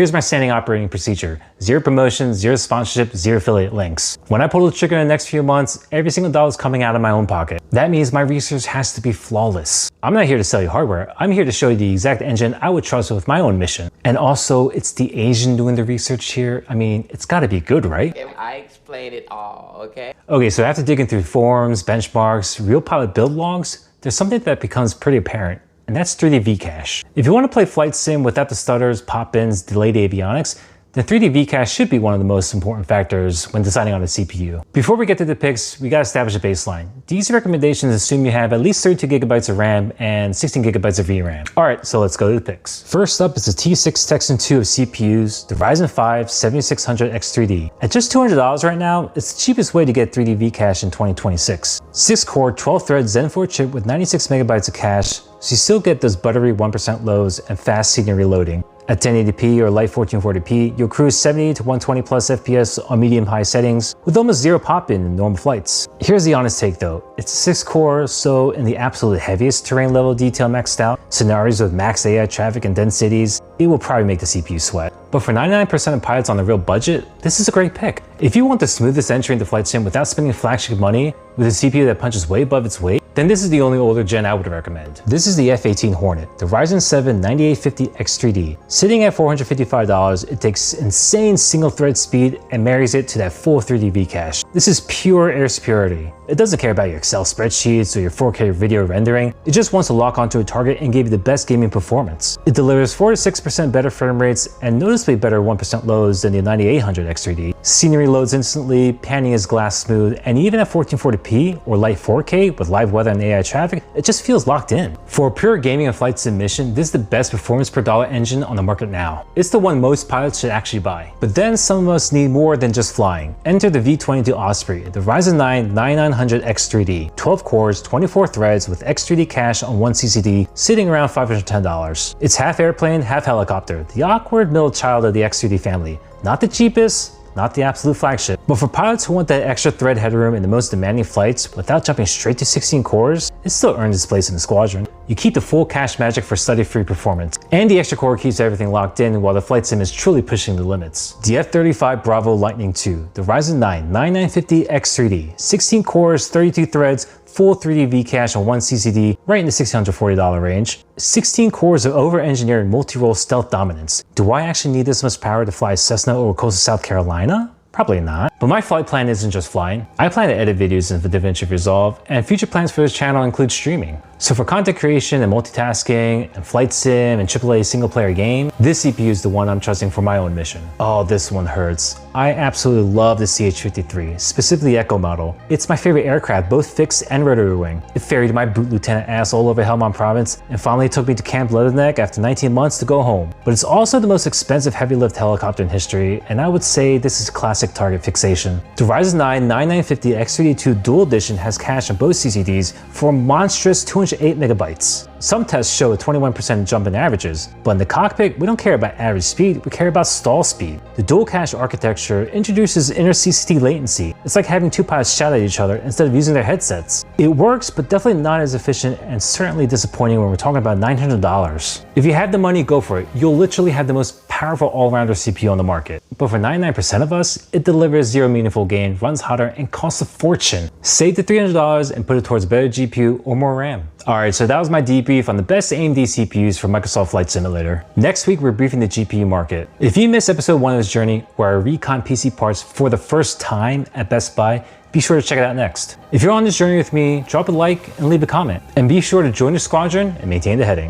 Here's my standing operating procedure. Zero promotions, zero sponsorship, zero affiliate links. When I pull the trigger in the next few months, every single dollar is coming out of my own pocket. That means my research has to be flawless. I'm not here to sell you hardware. I'm here to show you the exact engine I would trust with my own mission. And also, it's the Asian doing the research here. I mean, it's gotta be good, right? I explained it all, okay? Okay, so after digging through forums, benchmarks, real pilot build logs, there's something that becomes pretty apparent, and that's 3D Vcache. If you want to play flight sim without the stutters, pop-ins, delayed avionics, then 3D Vcache should be one of the most important factors when deciding on a CPU. Before we get to the picks, we gotta establish a baseline. These recommendations assume you have at least 32 gigabytes of RAM and 16 gigabytes of VRAM. Alright, so let's go to the picks. First up is the T6 Texan 2 of CPUs, the Ryzen 5 7600 X3D. At just $200 right now, it's the cheapest way to get 3D Vcache in 2026. 6-core, 12-thread Zen 4 chip with 96 megabytes of cache, so you still get those buttery 1% lows and fast scenery reloading. At 1080p or light 1440p, you'll cruise 70 to 120 plus FPS on medium-high settings with almost zero pop-in in normal flights. Here's the honest take though, it's a 6-core, so in the absolute heaviest terrain level detail maxed out, scenarios with max AI traffic and dense cities, it will probably make the CPU sweat. But for 99% of pilots on a real budget, this is a great pick. If you want the smoothest entry into flight sim without spending flagship money with a CPU that punches way above its weight, then this is the only older gen I would recommend. This is the F18 Hornet, the Ryzen 7 9850 X3D. Sitting at $455, it takes insane single thread speed and marries it to that full 3D Vcache. This is pure air superiority. It doesn't care about your Excel spreadsheets or your 4K video rendering. It just wants to lock onto a target and give you the best gaming performance. It delivers 4 to 6% better frame rates and noticeably better 1% lows than the 9800 X3D. Scenery loads instantly, panning is glass smooth, and even at 1440p or light 4K with live weather and AI traffic, it just feels locked in. For a pure gaming and flight sim mission, this is the best performance per dollar engine on the market now. It's the one most pilots should actually buy. But then some of us need more than just flying. Enter the V22 Osprey, the Ryzen 9 9900 X3D, 12 cores, 24 threads with X3D cache on one CCD, sitting around $510. It's half airplane, half helicopter, the awkward middle child of the X3D family. Not the cheapest, not the absolute flagship, but for pilots who want that extra thread headroom in the most demanding flights without jumping straight to 16 cores, it still earns its place in the Squadron. You keep the full cache magic for study-free performance, and the extra core keeps everything locked in while the flight sim is truly pushing the limits. The F-35 Bravo Lightning II, the Ryzen 9 9950 X3D, 16 cores, 32 threads, full 3D Vcache on one CCD, right in the $640 range. 16 cores of over-engineered multi-role stealth dominance. Do I actually need this much power to fly Cessna over coastal South Carolina? Probably not. But my flight plan isn't just flying. I plan to edit videos in DaVinci Resolve, and future plans for this channel include streaming. So for content creation and multitasking, and flight sim and AAA single player game, this CPU is the one I'm trusting for my own mission. Oh, this one hurts. I absolutely love the CH-53, specifically the Echo model. It's my favorite aircraft, both fixed and rotary wing. It ferried my boot lieutenant ass all over Helmand Province and finally took me to Camp Leatherneck after 19 months to go home. But it's also the most expensive heavy lift helicopter in history, and I would say this is classic target fixation. The Ryzen 9 9950 X3D2 Dual Edition has cache on both CCDs for a monstrous 208 megabytes. Some tests show a 21% jump in averages, but in the cockpit, we don't care about average speed, we care about stall speed. The dual cache architecture introduces inter CCD latency. It's like having two pilots shout at each other instead of using their headsets. It works, but definitely not as efficient and certainly disappointing when we're talking about $900. If you have the money, go for it. You'll literally have the most powerful all-rounder CPU on the market. But for 99% of us, it delivers zero meaningful gain, runs hotter, and costs a fortune. Save the $300 and put it towards a better GPU or more RAM. Alright, so that was my debrief on the best AMD CPUs for Microsoft Flight Simulator. Next week, we're briefing the GPU market. If you missed episode 1 of this journey, where I recon PC parts for the first time at Best Buy, be sure to check it out next. If you're on this journey with me, drop a like and leave a comment. And be sure to join the Squadron and maintain the heading.